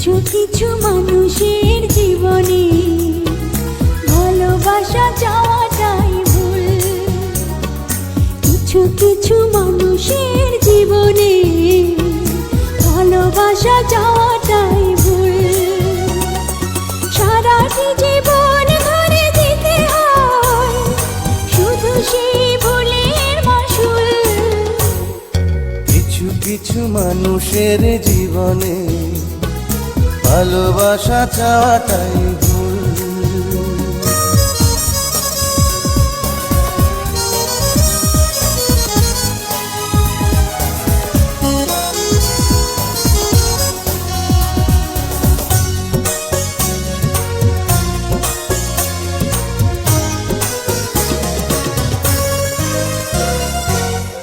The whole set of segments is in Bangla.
কিছু কিছু মানুষের জীবনে ভালোবাসা চাওয়াটাই ভুল। কিছু কিছু মানুষের জীবনে ভালোবাসা চাওয়াটাই ভুল। সারাটি জীবন ধরে দিতে হয় শুধু সেই ভুলের মাসুল। কিছু কিছু মানুষের জীবনে ভালোবাসা চাওয়াটাই ভুল।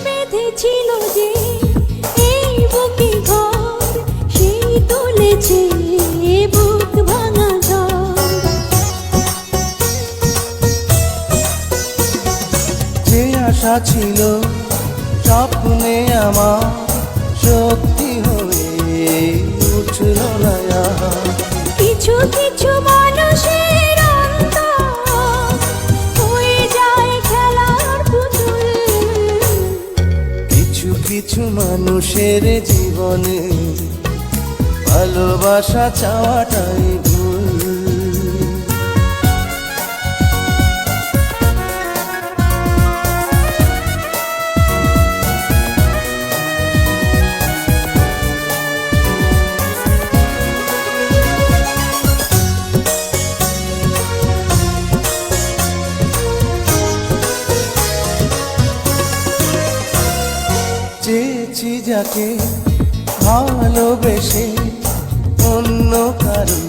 বেঁধেছিল যে এই বুকে ঘর, সেই তুলেছে বুক ভাঙা ঝড়। যে আশা ছিল স্বপ্নে আমার সত্যি হয়ে উঠল না আর। কিছু কিছু মানুষের অন্তর হয়ে যায় খেলার পুতুল। কিছু কিছু মানুষের জীবনে ভালোবাসা চাওয়াটাই ভুল। চেয়েছি যাকে ভালোবেসে অন্য কারো